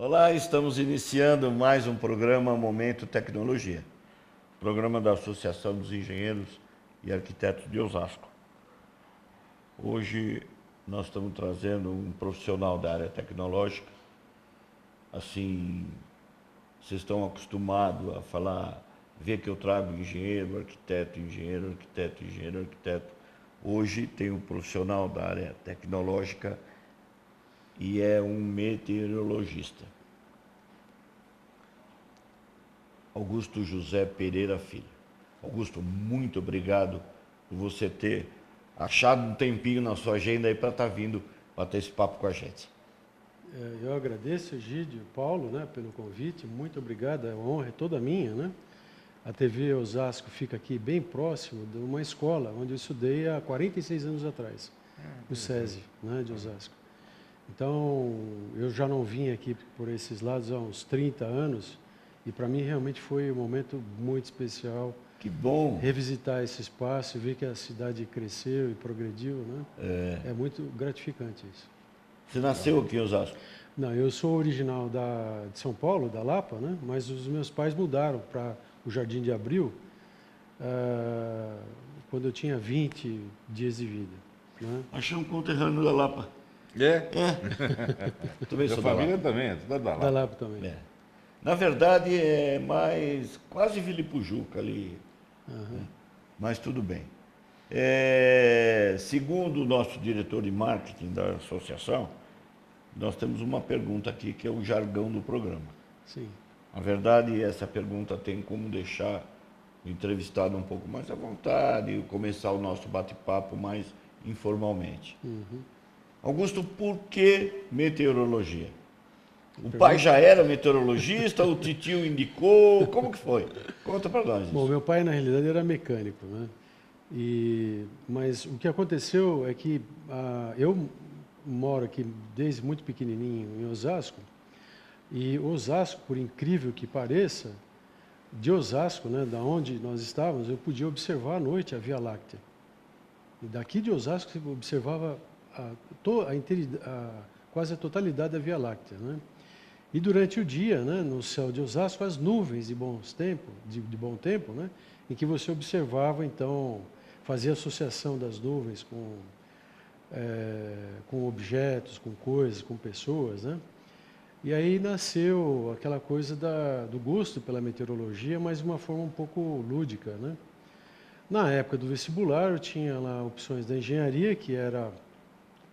Olá, estamos iniciando mais um programa Momento Tecnologia, programa da Associação dos Engenheiros e Arquitetos de Osasco. Hoje nós estamos trazendo um profissional da área tecnológica. Assim, vocês estão acostumados a falar, ver que eu trago engenheiro, arquiteto, engenheiro, arquiteto, engenheiro, arquiteto. Hoje tem um profissional da área tecnológica e é um meteorologista. Augusto José Pereira Filho. Augusto, muito obrigado por você ter achado um tempinho na sua agenda aí para estar vindo bater esse papo com a gente. Eu agradeço, Egídio, Paulo, né, pelo convite. Muito obrigado, a honra é toda minha, né? A TV Osasco fica aqui bem próximo de uma escola onde eu estudei há 46 anos atrás, no SESI, né, de Osasco. Então, eu já não vim aqui por esses lados há uns 30 anos e para mim realmente foi um momento muito especial. Que bom! Revisitar esse espaço e ver que a cidade cresceu e progrediu, né? É muito gratificante isso. Você nasceu aqui em Osasco? Não, eu sou original de São Paulo, da Lapa, né? Mas os meus pais mudaram para o Jardim de Abril quando eu tinha 20 dias de vida, né? Achei um conterrâneo da Lapa. É? Também Sua sou da família Lapa. também, é tudo da Da Lapa. Lapa também. É. Na verdade, é mais quase Vila Ipujuca ali, né? Mas tudo bem. Segundo o nosso diretor de marketing da associação, nós temos uma pergunta aqui que é o jargão do programa. Sim. Na verdade, essa pergunta tem como deixar o entrevistado um pouco mais à vontade e começar o nosso bate-papo mais informalmente. Augusto, por que meteorologia? O pai já era meteorologista, o titio indicou, como que foi? Conta para nós isso. Bom, meu pai na realidade era mecânico, né? Mas o que aconteceu é que eu moro aqui desde muito pequenininho em Osasco, e Osasco, por incrível que pareça, de Osasco, né, da onde nós estávamos, eu podia observar à noite a Via Láctea. E daqui de Osasco você observava quase a totalidade da Via Láctea, né? E durante o dia, né, no céu de Osasco, as nuvens de bom tempo, né, em que você observava, então, fazia associação das nuvens com objetos, com coisas, com pessoas, né? E aí nasceu aquela coisa do gosto pela meteorologia, mas de uma forma um pouco lúdica, né? Na época do vestibular, eu tinha lá opções da engenharia, que era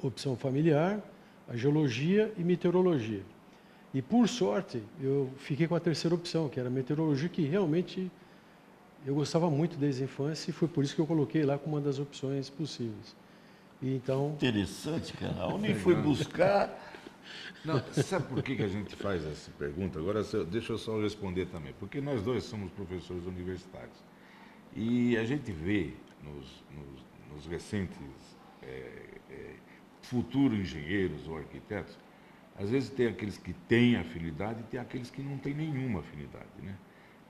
opção familiar, a geologia e meteorologia. E, por sorte, eu fiquei com a terceira opção, que era meteorologia, que realmente eu gostava muito desde a infância, e foi por isso que eu coloquei lá como uma das opções possíveis. E então... Interessante, cara. Onde foi buscar? Não, sabe por que a gente faz essa pergunta? Agora, deixa eu só responder também. Porque nós dois somos professores universitários. E a gente vê nos recentes futuros engenheiros ou arquitetos, às vezes tem aqueles que têm afinidade e tem aqueles que não têm nenhuma afinidade, né?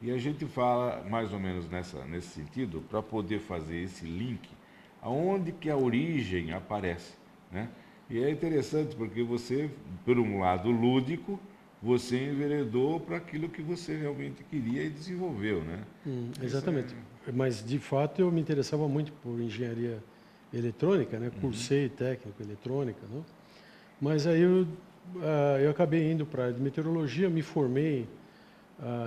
E a gente fala mais ou menos nesse sentido para poder fazer esse link aonde que a origem aparece, né? E é interessante porque você, por um lado lúdico, você enveredou para aquilo que você realmente queria e desenvolveu, né? Exatamente. Mas, de fato, eu me interessava muito por engenharia eletrônica, né? Cursei técnico em eletrônica, né? Mas aí eu acabei indo para a área de meteorologia, me formei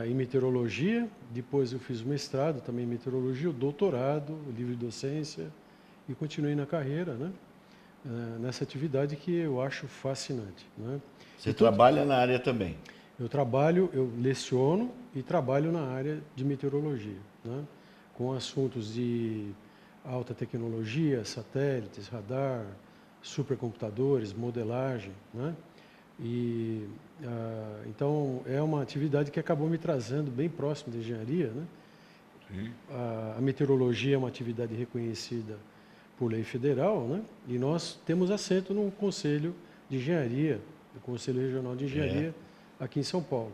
em meteorologia, depois eu fiz o mestrado também em meteorologia, o doutorado, o livre docência, e continuei na carreira, né? Nessa atividade que eu acho fascinante, né? Você trabalha na área também? Eu leciono e trabalho na área de meteorologia, né? Com assuntos de alta tecnologia, satélites, radar, supercomputadores, modelagem, né? Então, é uma atividade que acabou me trazendo bem próximo da engenharia, né? Sim. A meteorologia é uma atividade reconhecida por lei federal, né? E nós temos assento no Conselho de Engenharia, no Conselho Regional de Engenharia, aqui em São Paulo.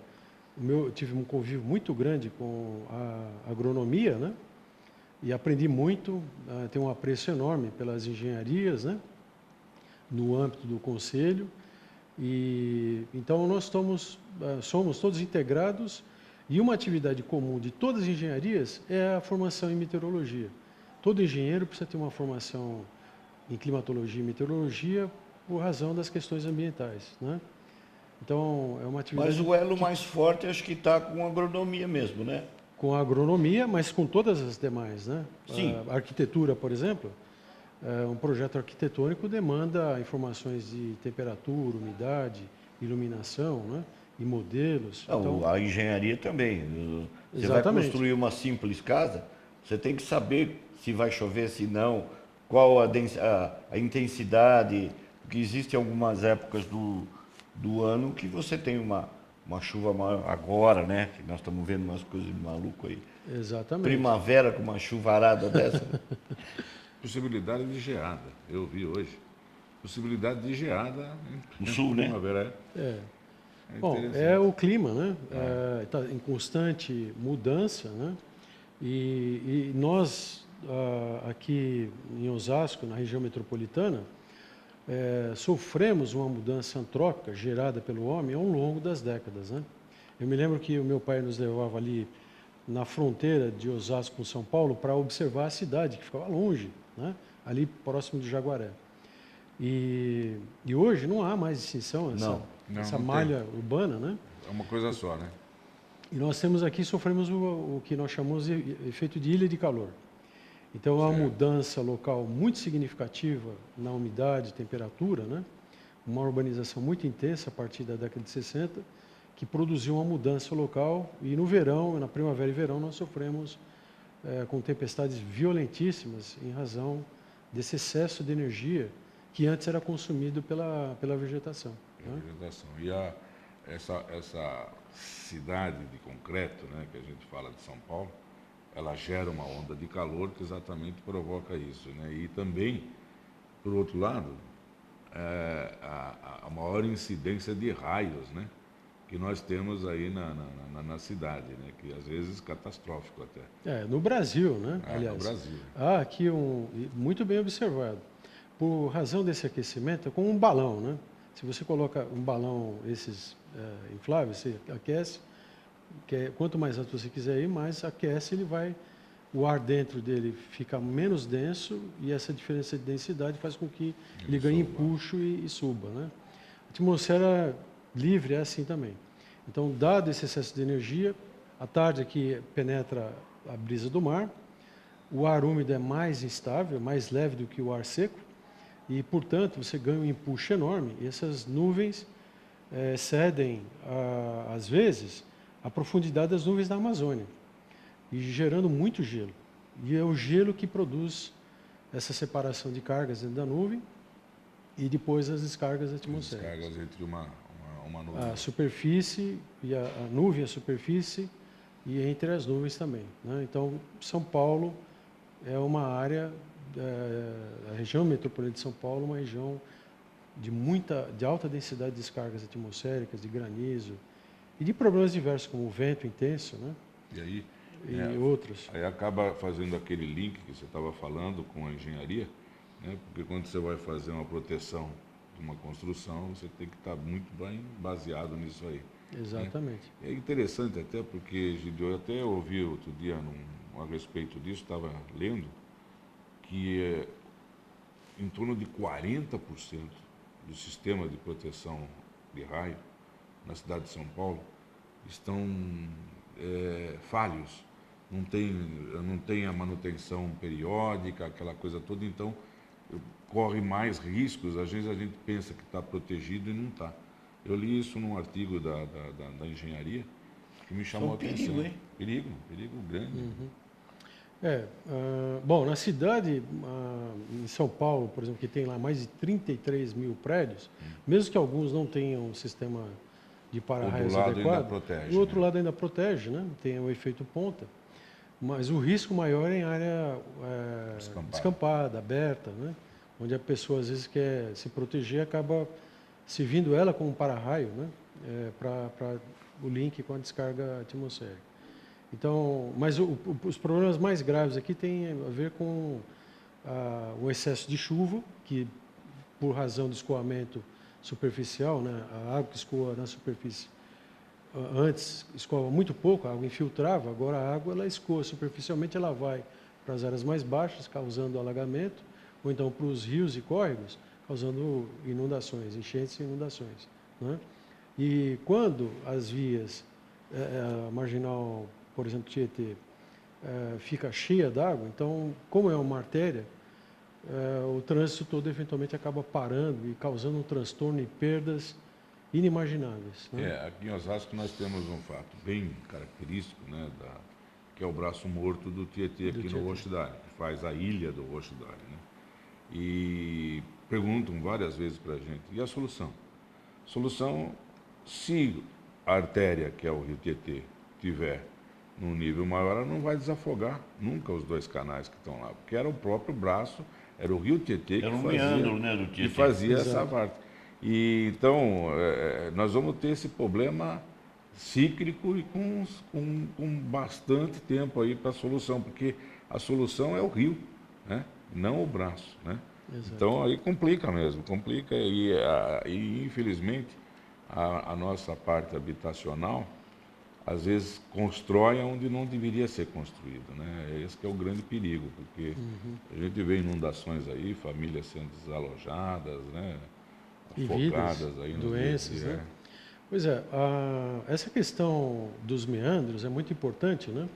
Eu tive um convívio muito grande com a agronomia, né? E aprendi muito, tenho um apreço enorme pelas engenharias, né? No âmbito do Conselho. E então nós somos todos integrados, e uma atividade comum de todas as engenharias é a formação em meteorologia. Todo engenheiro precisa ter uma formação em climatologia e meteorologia por razão das questões ambientais, né? Então é uma atividade Mas o elo mais forte acho que está com agronomia mesmo, né? com a agronomia, mas com todas as demais, né? Sim. A arquitetura, por exemplo, um projeto arquitetônico demanda informações de temperatura, umidade, iluminação, né? E modelos. Não, Então, a engenharia também. Você vai exatamente. construir uma simples casa, você tem que saber se vai chover, se não, qual a intensidade, porque existem algumas épocas do ano que você tem uma chuva maior agora, né? Que nós estamos vendo umas coisas de maluco aí. Exatamente. Primavera com uma chuvarada dessa. Possibilidade de geada, eu vi hoje. Possibilidade de geada No sul, né? primavera. É. É Bom, interessante. é o clima, né? Está em constante mudança, né? E nós, aqui em Osasco, na região metropolitana, sofremos uma mudança antrópica gerada pelo homem ao longo das décadas, né? Eu me lembro que o meu pai nos levava ali na fronteira de Osasco com São Paulo para observar a cidade, que ficava longe, né? Ali próximo de Jaguaré. E hoje não há mais distinção, essa não malha urbana, né? É uma coisa só, né? E nós temos aqui, sofremos o que nós chamamos de efeito de ilha de calor. Então, há uma Certo. mudança local muito significativa na umidade, temperatura, né? Uma urbanização muito intensa a partir da década de 60, que produziu uma mudança local. E no verão, na primavera e verão, nós sofremos com tempestades violentíssimas em razão desse excesso de energia que antes era consumido pela vegetação, né? Vegetação. E essa cidade de concreto, né, que a gente fala de São Paulo, ela gera uma onda de calor que exatamente provoca isso, né? E também, por outro lado, a maior incidência de raios, né, que nós temos aí na cidade, né, que às vezes catastrófico até. No Brasil, né? Aliás, no Brasil. há aqui muito bem observado. Por razão desse aquecimento, é como um balão, né? Se você coloca um balão, esses infláveis, você aquece, quanto mais alto você quiser ir, mais aquece, o ar dentro dele fica menos denso, e essa diferença de densidade faz com que ele ganhe empuxo e suba, né? A atmosfera livre é assim também. Então, dado esse excesso de energia, à tarde aqui penetra a brisa do mar, o ar úmido é mais instável, mais leve do que o ar seco, e, portanto, você ganha um empuxo enorme, e essas nuvens cedem, às vezes, a profundidade das nuvens da Amazônia, e gerando muito gelo. E é o gelo que produz essa separação de cargas dentro da nuvem e depois as descargas atmosféricas. Descargas entre uma nuvem. A superfície, e a nuvem e a superfície, e entre as nuvens também, né? Então, São Paulo é uma área, a região metropolitana de São Paulo, uma região de alta densidade de descargas atmosféricas, de granizo, e de problemas diversos, como o vento intenso, né? E aí, outros. Aí acaba fazendo aquele link que você estava falando com a engenharia, né? Porque quando você vai fazer uma proteção de uma construção, você tem que estar muito bem baseado nisso aí. Exatamente. Né? É interessante até porque, Gideon, eu até ouvi outro dia a respeito disso, estava lendo, que em torno de 40% do sistema de proteção de raio na cidade de São Paulo estão falhos. Não tem a manutenção periódica, aquela coisa toda, então corre mais riscos. Às vezes a gente pensa que está protegido e não está. Eu li isso num artigo da engenharia que me chamou a atenção. Perigo, hein? Perigo grande. Uhum. Bom, na cidade, em São Paulo, por exemplo, que tem lá mais de 33 mil prédios, mesmo que alguns não tenham um sistema de para-raios adequado, protege, o outro lado ainda protege, né? Tem o efeito ponta, mas o risco maior é em área descampada, aberta, né? Onde a pessoa às vezes quer se proteger, acaba servindo ela como para-raio, né? Para o link com a descarga atmosférica. Então, mas os problemas mais graves aqui têm a ver com o excesso de chuva, que por razão do escoamento superficial, né? A água que escoa na superfície antes escoava muito pouco, a água infiltrava, agora a água ela escoa superficialmente, ela vai para as áreas mais baixas, causando alagamento, ou então para os rios e córregos, causando inundações, enchentes e inundações, né? E quando as vias, a marginal, por exemplo, Tietê, fica cheia d'água, então, como é uma artéria, o trânsito todo eventualmente acaba parando e causando um transtorno e perdas inimagináveis, né? Aqui em Osasco nós temos um fato bem característico, né, que é o braço morto do Tietê aqui no Oxidari, que faz a ilha do Oxidari, né? E perguntam várias vezes para a gente, e a solução? Solução, se a artéria, que é o rio Tietê, tiver num nível maior, ela não vai desafogar nunca os 2 canais que estão lá, porque era o próprio braço, era o rio Tietê que fazia, meandro, né, do Tietê. Que fazia essa parte. E, então, nós vamos ter esse problema cíclico e com bastante tempo aí para a solução, porque a solução é o rio, né? Não o braço, né? Então, aí complica mesmo, complica e infelizmente, a nossa parte habitacional, às vezes, constrói onde não deveria ser construído, né? Esse que é o grande perigo, porque a gente vê inundações aí, famílias sendo desalojadas, né? Afogadas aí, doenças, né? Pois é, essa questão dos meandros é muito importante, né?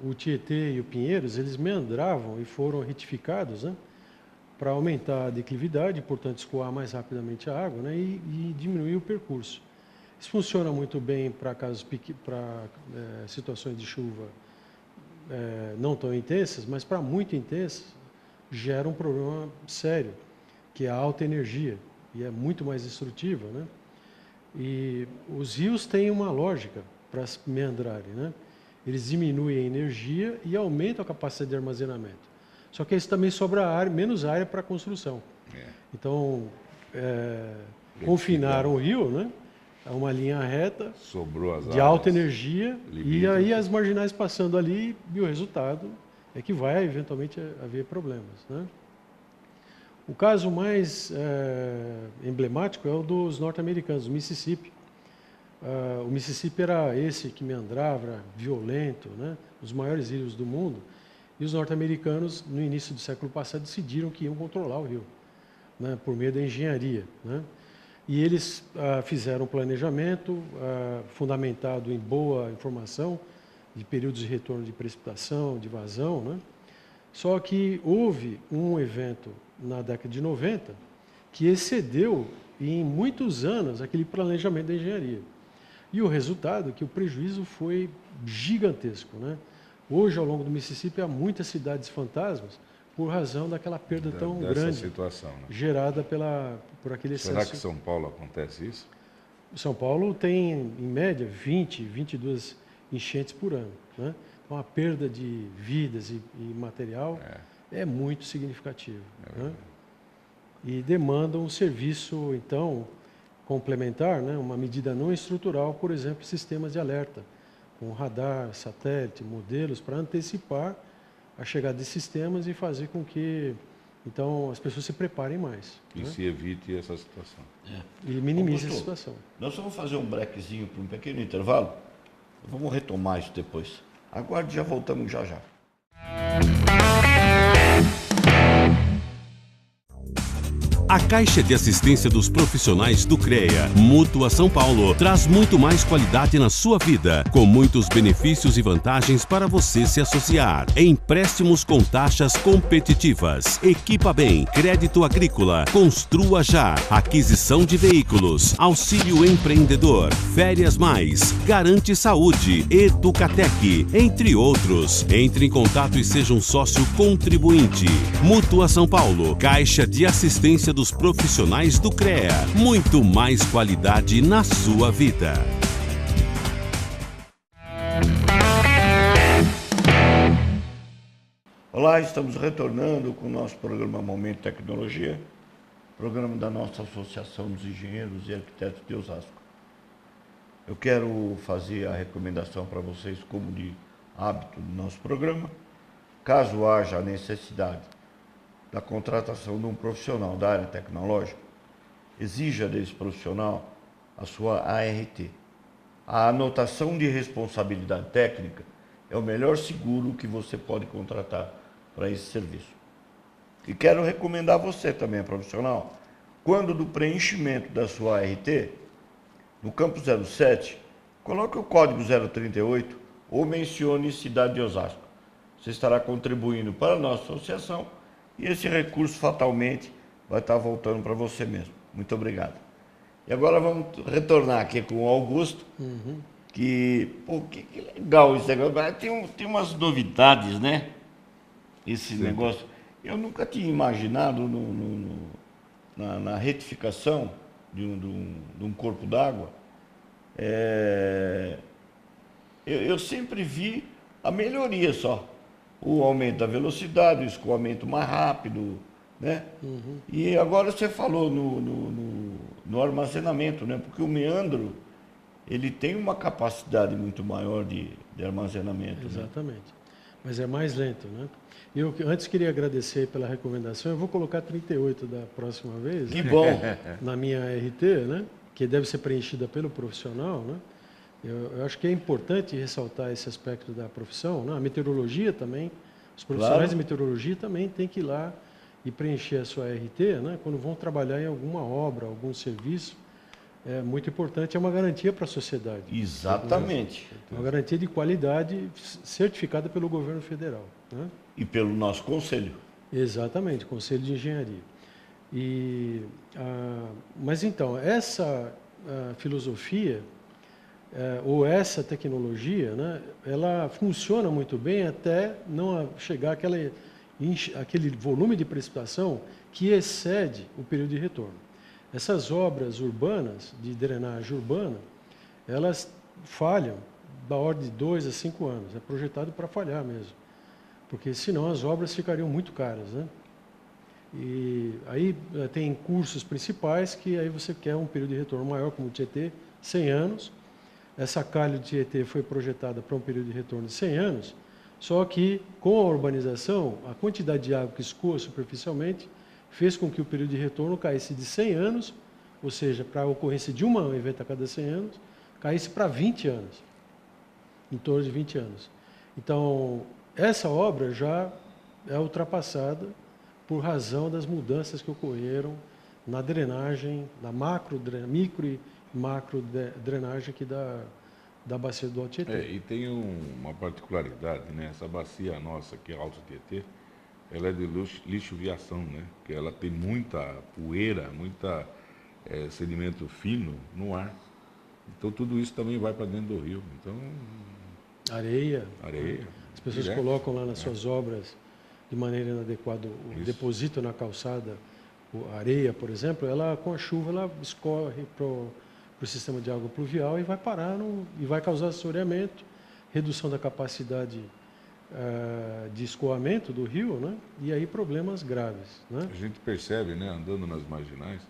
O Tietê e o Pinheiros, eles meandravam e foram retificados, né? Para aumentar a declividade, portanto, escoar mais rapidamente a água, né? E diminuir o percurso. Isso funciona muito bem para situações de chuva não tão intensas, mas para muito intensas gera um problema sério, que é a alta energia, e é muito mais destrutiva, né? E os rios têm uma lógica para meandrarem, né? Eles diminuem a energia e aumentam a capacidade de armazenamento. Só que isso também sobra menos área para a construção. Então, confinaram o rio, né, a uma linha reta de alta energia, e aí as marginais passando ali, e o resultado é que vai eventualmente haver problemas, né? O caso mais emblemático é o dos norte-americanos, o Mississippi. O Mississippi era esse que meandrava, era violento, né? Os maiores rios do mundo. E os norte-americanos, no início do século passado, decidiram que iam controlar o rio, né? Por meio da engenharia, né? E eles fizeram um planejamento fundamentado em boa informação de períodos de retorno de precipitação, de vazão, né? Só que houve um evento na década de 90 que excedeu em muitos anos aquele planejamento da engenharia. E o resultado é que o prejuízo foi gigantesco, né? Hoje, ao longo do Mississippi, há muitas cidades fantasmas por razão daquela perda tão grande situação, né? Gerada por aquele excesso. Será que em São Paulo acontece isso? São Paulo tem, em média, 22 enchentes por ano, né? Então, a perda de vidas e material é muito significativa, né? E demanda um serviço, então, complementar, né? Uma medida não estrutural, por exemplo, sistemas de alerta, com radar, satélite, modelos, para antecipar a chegada de sistemas e fazer com que, então, as pessoas se preparem mais. E né? se evite essa situação. E minimize essa situação. Nós vamos fazer um breakzinho para um pequeno intervalo. Vamos retomar isso depois. Aguarde, já voltamos já. A Caixa de Assistência dos Profissionais do CREA, Mútua São Paulo, traz muito mais qualidade na sua vida, com muitos benefícios e vantagens para você se associar. Empréstimos com taxas competitivas, Equipa Bem, crédito agrícola, construa já, aquisição de veículos, auxílio empreendedor, férias mais, garante saúde, Educatec, entre outros. Entre em contato e seja um sócio contribuinte. Mútua São Paulo, Caixa de Assistência dos Profissionais do CREA. Muito mais qualidade na sua vida. Olá, estamos retornando com o nosso programa Momento Tecnologia, programa da nossa Associação dos Engenheiros e Arquitetos de Osasco. Eu quero fazer a recomendação para vocês, como de hábito do nosso programa, caso haja a necessidade da contratação de um profissional da área tecnológica, exija desse profissional a sua ART. A anotação de responsabilidade técnica é o melhor seguro que você pode contratar para esse serviço. E quero recomendar a você também, profissional, quando do preenchimento da sua ART, no campo 07, coloque o código 038 ou mencione cidade de Osasco. Você estará contribuindo para a nossa associação e esse recurso fatalmente vai estar voltando para você mesmo. Muito obrigado. E agora vamos retornar aqui com o Augusto, que legal esse negócio. Tem umas novidades, né? Esse negócio. Eu nunca tinha imaginado na retificação de um corpo d'água. Eu sempre vi a melhoria só. O aumento da velocidade, o escoamento mais rápido, né? E agora você falou no armazenamento, né? Porque o meandro, ele tem uma capacidade muito maior de armazenamento. Exatamente. Né? Mas é mais lento, né? Eu antes queria agradecer pela recomendação. Eu vou colocar 38 da próxima vez. Que né? bom! Na minha RT, né? Que deve ser preenchida pelo profissional, né? Eu acho que é importante ressaltar esse aspecto da profissão, né? A meteorologia também, os profissionais de meteorologia também têm que ir lá e preencher a sua RT, né? Quando vão trabalhar em alguma obra, algum serviço. É muito importante, é uma garantia para a sociedade. Exatamente. Uma garantia de qualidade certificada pelo governo federal. Né? E pelo nosso conselho. Exatamente, Conselho de Engenharia. Mas então, essa filosofia ou essa tecnologia, né, ela funciona muito bem até não chegar àquele volume de precipitação que excede o período de retorno. Essas obras urbanas, de drenagem urbana, elas falham da ordem de 2 a 5 anos. É projetado para falhar mesmo. Porque senão as obras ficariam muito caras, né? E aí tem cursos principais que aí você quer um período de retorno maior, como o Tietê, 100 anos. Essa calha de Tietê foi projetada para um período de retorno de 100 anos, só que com a urbanização, a quantidade de água que escoa superficialmente fez com que o período de retorno caísse de 100 anos, ou seja, para a ocorrência de um evento a cada 100 anos, caísse para 20 anos, em torno de 20 anos. Então, essa obra já é ultrapassada por razão das mudanças que ocorreram na drenagem, na micro e macro drenagem aqui da bacia do Alto Tietê. E tem uma particularidade, né? Essa bacia nossa aqui, Alto Tietê, ela é de lixo-viação, né? Porque ela tem muita poeira, muita sedimento fino no ar. Então tudo isso também vai para dentro do rio. Então Areia. As pessoas direto, colocam lá nas suas obras de maneira inadequada, depositam na calçada a areia, por exemplo, ela com a chuva ela escorre para o sistema de água pluvial e vai parar e vai causar assoreamento, redução da capacidade de escoamento do rio, né? E aí problemas graves. Né? a gente percebe, né, andando nas marginais,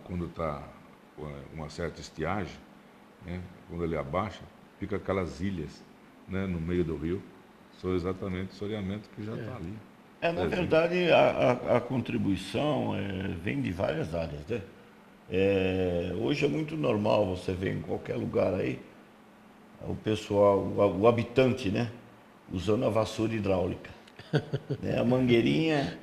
quando está uma certa estiagem, né, quando ele abaixa, fica aquelas ilhas, né, no meio do rio, são exatamente o assoreamento que já está ali. Na verdade, a contribuição vem de várias áreas, né? Hoje é muito normal você ver em qualquer lugar aí o pessoal, o habitante, né, usando a vassoura hidráulica, né, a mangueirinha,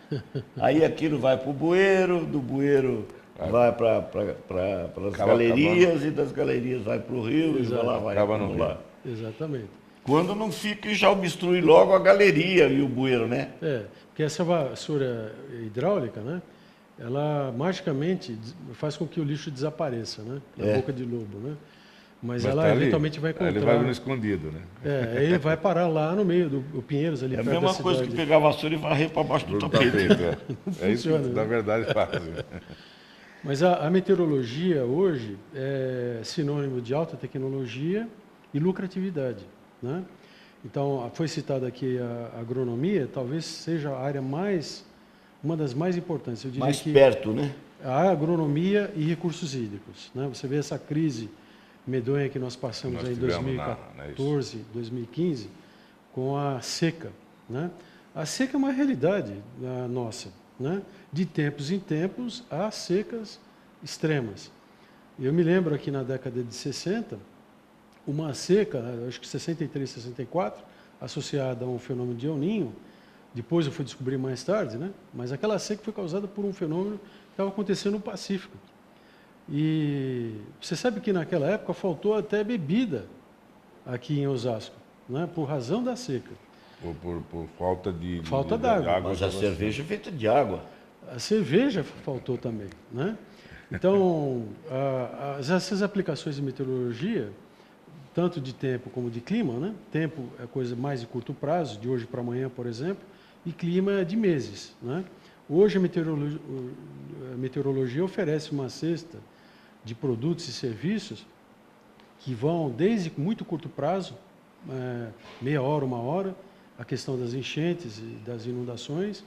aí aquilo vai para o bueiro, do bueiro vai para as galerias e das galerias vai para o rio e vai acumular. Exatamente. Quando não fica e já obstrui logo a galeria e o bueiro, né? Porque essa vassoura hidráulica, né, ela magicamente faz com que o lixo desapareça, né, da boca de lobo, né? Mas ela tá eventualmente vai encontrar... Ele vai no escondido, né? Ele vai parar lá no meio do Pinheiros, ali perto da cidade. É a mesma coisa que pegar a vassoura e varrer para baixo do tapete. É isso que, na verdade, faz. Mas a meteorologia hoje é sinônimo de alta tecnologia e lucratividade, né? Então, foi citada aqui a agronomia, talvez seja a área uma das mais importantes. Eu diria mais perto, né? A agronomia e recursos hídricos, né? Você vê essa crise medonha que nós passamos aí em 2014, 2015, com a seca, né? A seca é uma realidade nossa, né? De tempos em tempos, há secas extremas. Eu me lembro aqui na década de 60, uma seca, acho que 63, 64, associada a um fenômeno de El Niño, depois eu fui descobrir mais tarde, né? Mas aquela seca foi causada por um fenômeno que estava acontecendo no Pacífico. E você sabe que naquela época faltou até bebida aqui em Osasco, né? Por razão da seca. Por falta de d'água. Mas a cerveja é feita de água. A cerveja faltou também, né? Então, essas aplicações de meteorologia, tanto de tempo como de clima, né? Tempo é coisa mais de curto prazo, de hoje para amanhã, por exemplo, e clima é de meses, né? Hoje a meteorologia oferece uma cesta de produtos e serviços que vão desde muito curto prazo, meia hora, uma hora, a questão das enchentes e das inundações,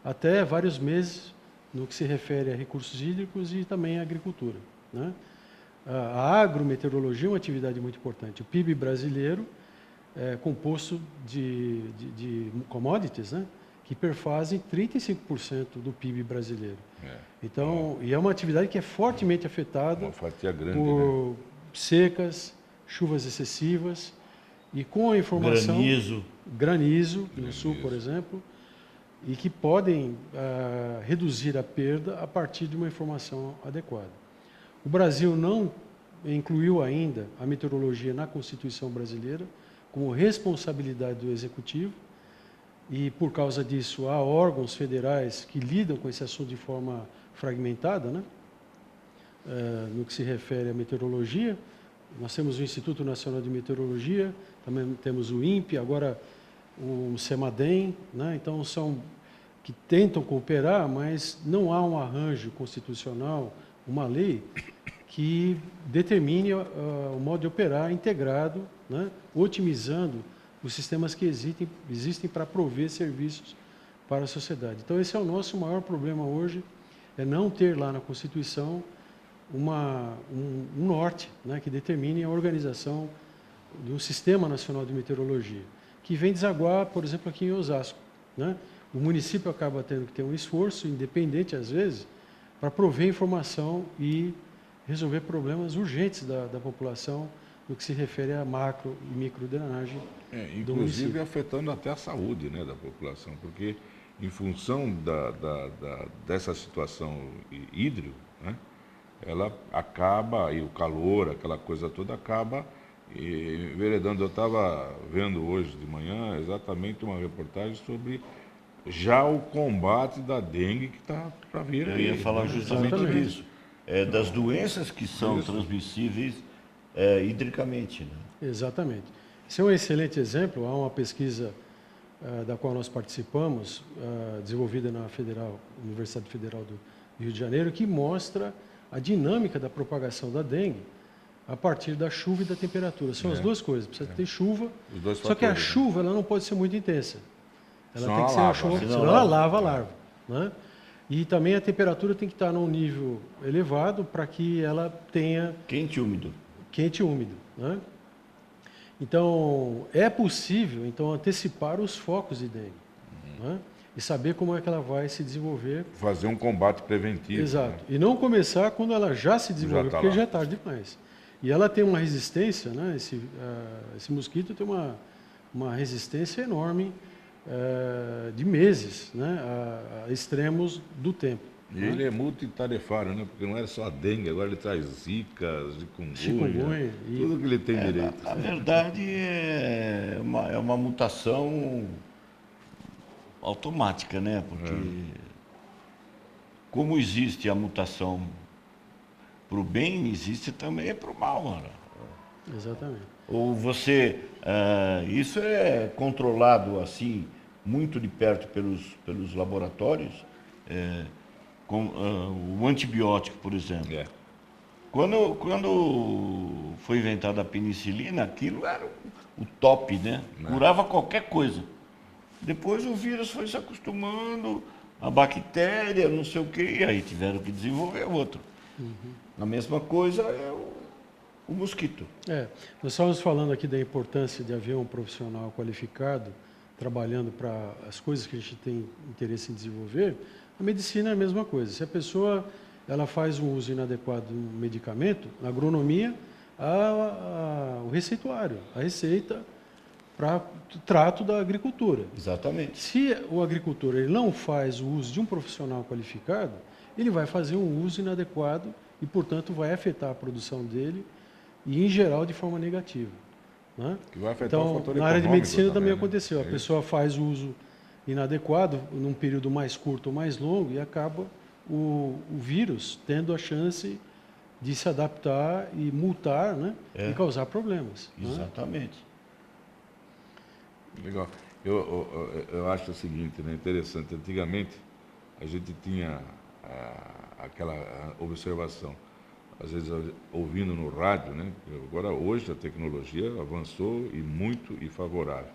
até vários meses no que se refere a recursos hídricos e também à agricultura, né? A agrometeorologia é uma atividade muito importante. O PIB brasileiro é composto de commodities, né, que perfazem 35% do PIB brasileiro. Então, e é uma atividade que é fortemente afetada uma fatia grande, por né? secas, chuvas excessivas e com a informação... Granizo no sul, por exemplo, e que podem reduzir a perda a partir de uma informação adequada. O Brasil não incluiu ainda a meteorologia na Constituição brasileira como responsabilidade do Executivo e, por causa disso, há órgãos federais que lidam com esse assunto de forma fragmentada, né? No que se refere à meteorologia. Nós temos o Instituto Nacional de Meteorologia, também temos o INPE, agora o CEMADEM, né? Então, são que tentam cooperar, mas não há um arranjo constitucional, uma lei que determine o modo de operar integrado, né? Otimizando os sistemas que existem para prover serviços para a sociedade. Então, esse é o nosso maior problema hoje, é não ter lá na Constituição um norte, né, que determine a organização de um Sistema Nacional de Meteorologia, que vem desaguar, por exemplo, aqui em Osasco, né? O município acaba tendo que ter um esforço independente, às vezes, para prover informação e resolver problemas urgentes da população no que se refere a macro e micro drenagem do município. Inclusive afetando até a saúde, né, da população, porque em função dessa situação hídrica, né, ela acaba, e o calor, aquela coisa toda acaba enveredando. Eu estava vendo hoje de manhã exatamente uma reportagem sobre já o combate da dengue que está para vir. Eu ia falar justamente disso. Das doenças que são transmissíveis hidricamente, né? Exatamente. Esse é um excelente exemplo. Há uma pesquisa da qual nós participamos, desenvolvida na Universidade Federal do Rio de Janeiro, que mostra a dinâmica da propagação da dengue a partir da chuva e da temperatura. São as duas coisas. Precisa ter chuva, só que a chuva ela não pode ser muito intensa. Ela tem que ser uma chuva, senão ela lava a larva, né? E também a temperatura tem que estar num nível elevado para que ela tenha... Quente e úmido. Quente e úmido, né? Então, é possível antecipar os focos de dengue, né? E saber como é que ela vai se desenvolver. Fazer um combate preventivo. Exato. Né? E não começar quando ela já se desenvolveu, porque já é tarde demais. E ela tem uma resistência, né? Esse mosquito tem uma resistência enorme de meses, né? A extremos do tempo. E ele é multitarefário, né? Porque não é só a dengue, agora ele traz zika, chikungunya, tudo que ele tem direito. Na verdade, é uma mutação automática, né? Porque como existe a mutação para o bem, existe também para o mal, mano. Exatamente. Ou você... isso é controlado assim, muito de perto pelos laboratórios, com o antibiótico, por exemplo. Quando foi inventada a penicilina, aquilo era o top, né? Curava qualquer coisa. Depois o vírus foi se acostumando, a bactéria, não sei o quê, e aí tiveram que desenvolver outro. A mesma coisa é o mosquito. Nós estávamos falando aqui da importância de haver um profissional qualificado trabalhando para as coisas que a gente tem interesse em desenvolver. A medicina é a mesma coisa. Se a pessoa ela faz um uso inadequado de um medicamento, na agronomia, o receituário, a receita para o trato da agricultura. Exatamente. Se o agricultor ele não faz o uso de um profissional qualificado, ele vai fazer um uso inadequado e, portanto, vai afetar a produção dele e, em geral, de forma negativa, né? Que vai afetar o Então, fator na área de econômico medicina também né? aconteceu. A pessoa faz o uso inadequado num período mais curto ou mais longo e acaba o vírus tendo a chance de se adaptar e multar, né? E causar problemas. Exatamente. Né? Legal. Eu acho o seguinte, né? Interessante. Antigamente, a gente tinha aquela observação, às vezes ouvindo no rádio, né? Agora, hoje, a tecnologia avançou e muito e favorável.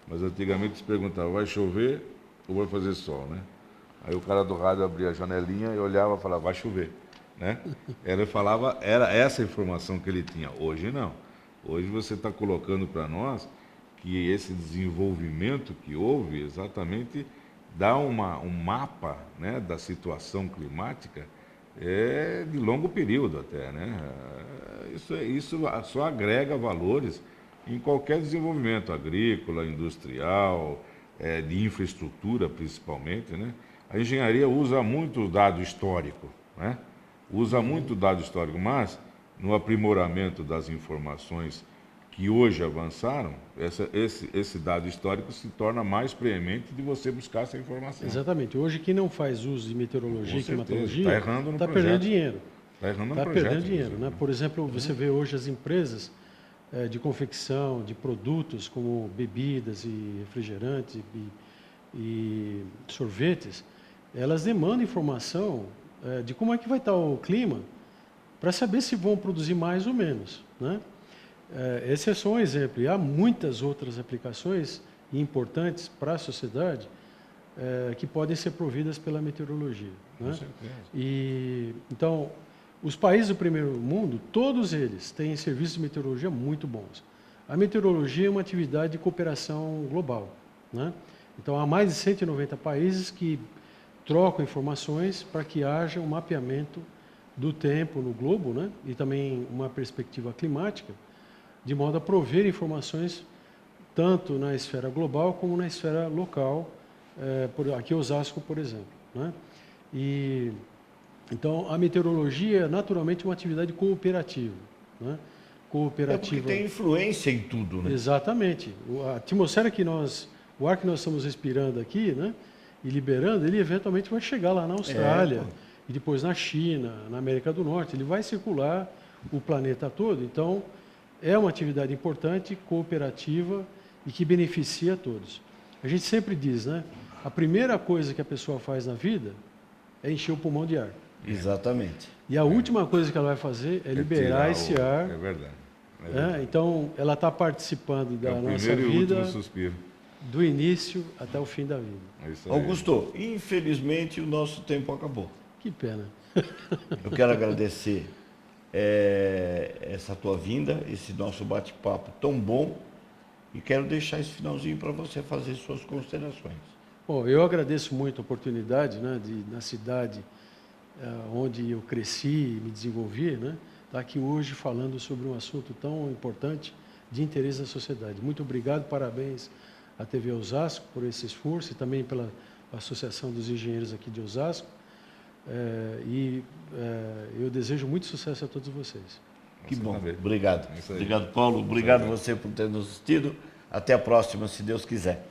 Mas antigamente se perguntava, vai chover ou vai fazer sol, né? Aí o cara do rádio abria a janelinha e olhava e falava, vai chover, né? Ele falava, era essa a informação que ele tinha. Hoje não. Hoje você está colocando para nós que esse desenvolvimento que houve exatamente dá um mapa, né, da situação climática de longo período até, né? Isso só agrega valores em qualquer desenvolvimento agrícola, industrial, de infraestrutura principalmente, né? A engenharia usa muito dado histórico, né? Usa muito dado histórico, mas no aprimoramento das informações que hoje avançaram, esse dado histórico se torna mais preemente de você buscar essa informação. Exatamente. Hoje, quem não faz uso de meteorologia e climatologia está errando no está projeto. perdendo dinheiro. Está errando no Está projeto. perdendo dinheiro, né? Por exemplo, você vê hoje as empresas de confecção de produtos como bebidas e refrigerantes e sorvetes, elas demandam informação de como é que vai estar o clima para saber se vão produzir mais ou menos, né? Esse é só um exemplo. E há muitas outras aplicações importantes para a sociedade que podem ser providas pela meteorologia, né? Com certeza. Então, os países do primeiro mundo, todos eles têm serviços de meteorologia muito bons. A meteorologia é uma atividade de cooperação global, né? Então, há mais de 190 países que trocam informações para que haja um mapeamento do tempo no globo, né? E também uma perspectiva climática, de modo a prover informações tanto na esfera global como na esfera local, aqui em Osasco, por exemplo, né? Então, a meteorologia é naturalmente uma atividade cooperativa, né? Cooperativa. Porque tem influência em tudo, né? Exatamente. A atmosfera o ar que nós estamos respirando aqui, né? E liberando, ele eventualmente vai chegar lá na Austrália, e depois na China, na América do Norte, ele vai circular o planeta todo. Então, é uma atividade importante, cooperativa e que beneficia a todos. A gente sempre diz, né? A primeira coisa que a pessoa faz na vida é encher o pulmão de ar. Exatamente. E a última coisa que ela vai fazer é liberar esse ar. É verdade. Então, ela está participando da nossa vida. E o último suspiro. Do início até o fim da vida. É isso aí. Augusto, infelizmente o nosso tempo acabou. Que pena. Eu quero agradecer essa tua vinda, esse nosso bate-papo tão bom, e quero deixar esse finalzinho para você fazer suas considerações. Bom, eu agradeço muito a oportunidade, né, na cidade onde eu cresci e me desenvolvi, né, estar aqui hoje falando sobre um assunto tão importante de interesse da sociedade. Muito obrigado, parabéns à TV Osasco por esse esforço e também pela Associação dos Engenheiros aqui de Osasco. Eu desejo muito sucesso a todos vocês. Que bom. Também. Obrigado. Obrigado, Paulo. Obrigado você por ter nos assistido. Até a próxima, se Deus quiser.